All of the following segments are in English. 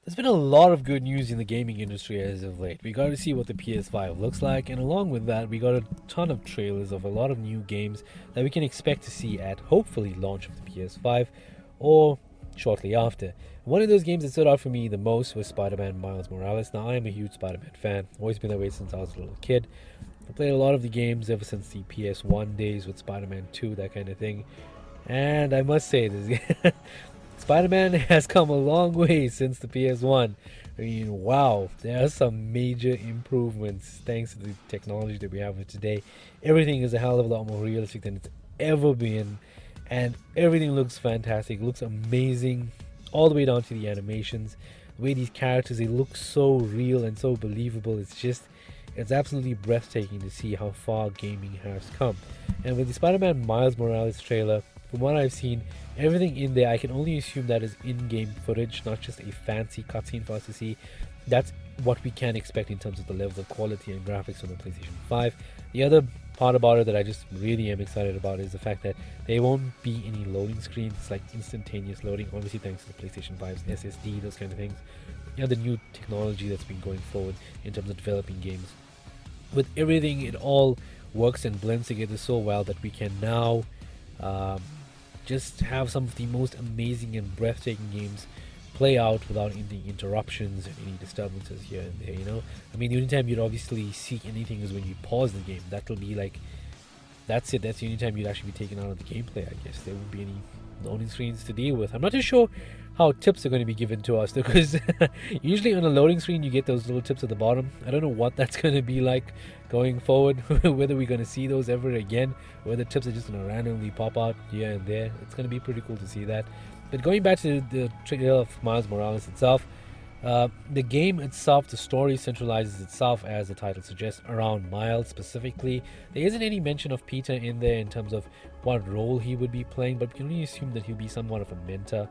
There's been a lot of good news in the gaming industry as of late. We got to see what the PS5 looks like, and along with that, we got a ton of trailers of a lot of new games that we can expect to see at hopefully launch of the PS5 or shortly after. One of those games that stood out for me the most was Spider-Man Miles Morales. Now, I am a huge Spider-Man fan, always been that way since I was a little kid. I played a lot of the games ever since the PS1 days with Spider-Man 2, that kind of thing. And I must say, this Spider-Man has come a long way since the PS1. I mean, wow, there are some major improvements thanks to the technology that we have today. Everything is a hell of a lot more realistic than it's ever been, and everything looks fantastic, looks amazing, all the way down to the animations. The way these characters, they look so real and so believable. It's absolutely breathtaking to see how far gaming has come. And with the Spider-Man Miles Morales trailer, from what I've seen, everything in there, I can only assume that is in-game footage, not just a fancy cutscene for us to see. That's what we can expect in terms of the level of quality and graphics on the PlayStation 5. The other part about it that I just really am excited about is the fact that there won't be any loading screens. It's like instantaneous loading, obviously thanks to the PlayStation 5's SSD, those kind of things. The new technology that's been going forward in terms of developing games. With everything, it all works and blends together so well that we can now just have some of the most amazing and breathtaking games play out without any interruptions and any disturbances here and there. I mean, the only time you'd obviously see anything is when you pause the game. That'll be like, that's it. That's the only time you'd actually be taken out of the gameplay, I guess. There won't be any loading screens to deal with. I'm not too sure how tips are going to be given to us, because usually on a loading screen you get those little tips at the bottom. I don't know what that's going to be like going forward, whether we're going to see those ever again, whether tips are just going to randomly pop out here and there. It's going to be pretty cool to see that. But going back to the trailer of Miles Morales itself, the game itself, the story centralizes itself, as the title suggests, around Miles specifically. There isn't any mention of Peter in there in terms of what role he would be playing, but we can only assume that he'll be somewhat of a mentor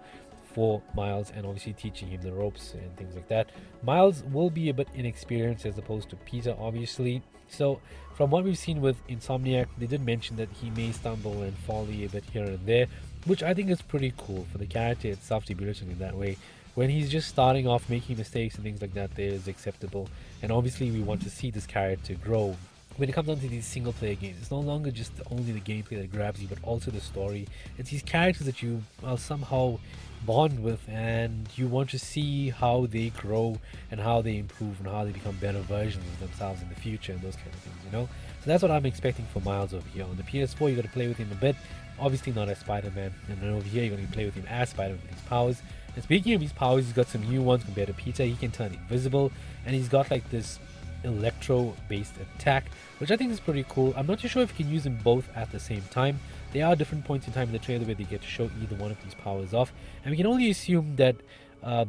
for Miles and obviously teaching him the ropes and things like that. Miles will be a bit inexperienced as opposed to Peter, obviously. So from what we've seen with Insomniac, they did mention that he may stumble and fall a bit here and there, which I think is pretty cool for the character itself to be written in that way. When he's just starting off making mistakes and things like that, there is acceptable. And obviously we want to see this character grow. When it comes down to these single player games, it's no longer just only the gameplay that grabs you, but also the story. It's these characters that you somehow bond with, and you want to see how they grow and how they improve and how they become better versions of themselves in the future and those kind of things. So that's what I'm expecting for Miles over here. On the PS4, you got to play with him a bit, obviously not as Spider-Man, and then over here you're going to play with him as Spider-Man with his powers. And speaking of his powers, he's got some new ones compared to Peter. He can turn invisible, and he's got like this electro-based attack, which I think is pretty cool. I'm not too sure if you can use them both at the same time. There are different points in time in the trailer where they get to show either one of these powers off, and we can only assume that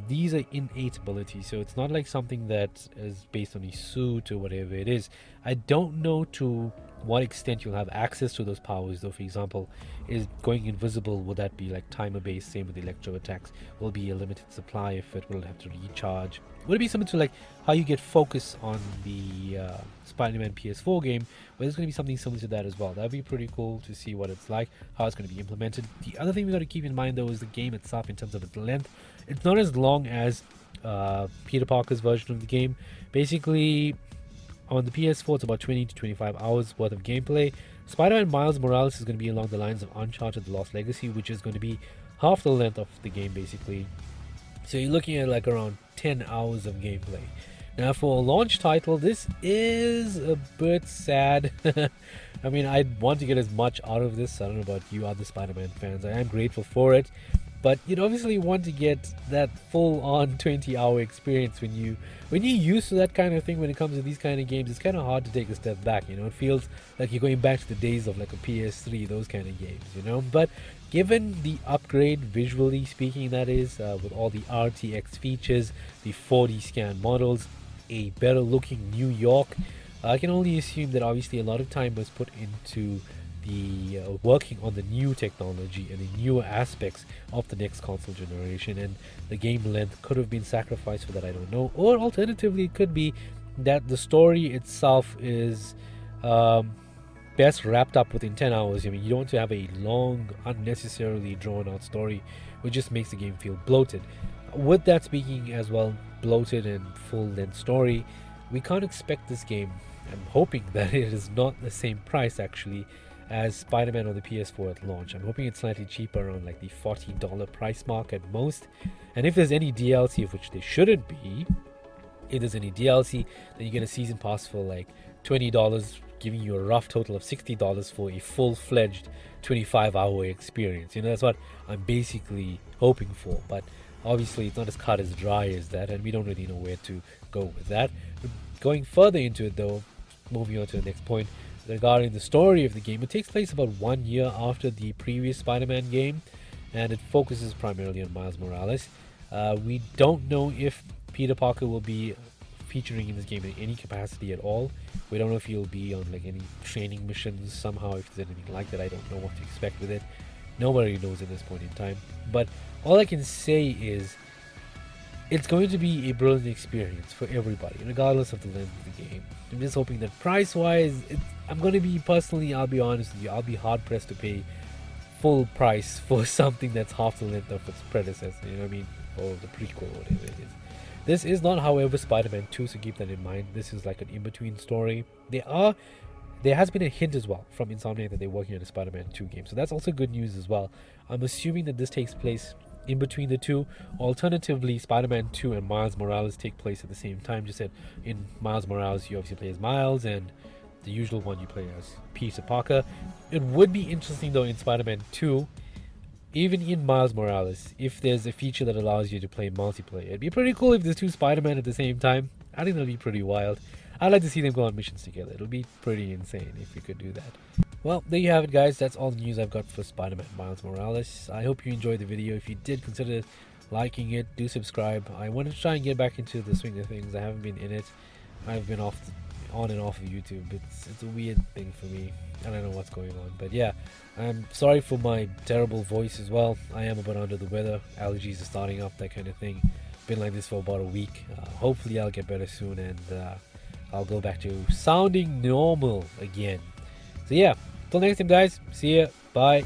these are innate abilities, so it's not like something that is based on his suit or whatever it is. I don't know to what extent you'll have access to those powers, though. For example, is going invisible, would that be like timer based? Same with electro attacks. Will it be a limited supply if it will have to recharge? Would it be something to like how you get focus on the Spider-Man PS4 game, where there's going to be something similar to that as well? That'd be pretty cool to see what it's like, how it's going to be implemented. The other thing we got to keep in mind, though, is the game itself in terms of its length. It's not as long as Peter Parker's version of the game. Basically, on the PS4, it's about 20 to 25 hours worth of gameplay. Spider-Man Miles Morales is going to be along the lines of Uncharted The Lost Legacy, which is going to be half the length of the game, basically. So you're looking at like around 10 hours of gameplay. Now, for a launch title, this is a bit sad. I mean, I'd want to get as much out of this. I don't know about you other Spider-Man fans. I am grateful for it. But you'd obviously want to get that full-on 20-hour experience when you're used to that kind of thing. When it comes to these kind of games, it's kind of hard to take a step back. It feels like you're going back to the days of like a PS3, those kind of games. But given the upgrade, visually speaking, that is, with all the RTX features, the 4D scan models, a better-looking New York, I can only assume that obviously a lot of time was put into the working on the new technology and the newer aspects of the next console generation, and the game length could have been sacrificed for that, I don't know. Or alternatively, it could be that the story itself is best wrapped up within 10 hours. I mean, you don't want to have a long, unnecessarily drawn out story which just makes the game feel bloated. With that speaking as well, bloated and full-length story, we can't expect this game. I'm hoping that it is not the same price actually as Spider-Man on the PS4 at launch. I'm hoping it's slightly cheaper, around like the $40 price mark at most. And if there's any DLC, of which there shouldn't be, if there's any DLC, then you get a season pass for like $20, giving you a rough total of $60 for a full-fledged 25-hour experience. That's what I'm basically hoping for. But obviously, it's not as cut as dry as that, and we don't really know where to go with that. Going further into it, though, moving on to the next point, regarding the story of the game, it takes place about 1 year after the previous Spider-Man game, and it focuses primarily on Miles Morales. We don't know if Peter Parker will be featuring in this game in any capacity at all. We don't know if he'll be on like any training missions somehow, if there's anything like that. I don't know what to expect with it. Nobody knows at this point in time. But all I can say is it's going to be a brilliant experience for everybody, regardless of the length of the game. I'm just hoping that price-wise, I'm going to be, personally, I'll be honest with you, I'll be hard-pressed to pay full price for something that's half the length of its predecessor, you know what I mean? Or the prequel, or whatever it is. This is not, however, Spider-Man 2, so keep that in mind. This is like an in-between story. There has been a hint as well from Insomniac that they're working on a Spider-Man 2 game, so that's also good news as well. I'm assuming that this takes place in between the two. Alternatively, Spider-Man 2 and Miles Morales take place at the same time. Just said in Miles Morales, you obviously play as Miles, and the usual one you play as Peter Parker. It would be interesting, though, in Spider-Man 2, even in Miles Morales, if there's a feature that allows you to play multiplayer. It'd be pretty cool if there's two Spider-Man at the same time. I think that'd be pretty wild. I'd like to see them go on missions together. It'll be pretty insane if we could do that. Well, there you have it, guys. That's all the news I've got for Spider-Man Miles Morales. I hope you enjoyed the video. If you did, consider liking it. Do subscribe. I want to try and get back into the swing of things. I haven't been in it. I've been on and off of YouTube. It's a weird thing for me. I don't know what's going on. But yeah, I'm sorry for my terrible voice as well. I am a bit under the weather. Allergies are starting up, that kind of thing. Been like this for about a week. Hopefully I'll get better soon, and I'll go back to sounding normal again. So yeah, till next time, guys. See ya. Bye.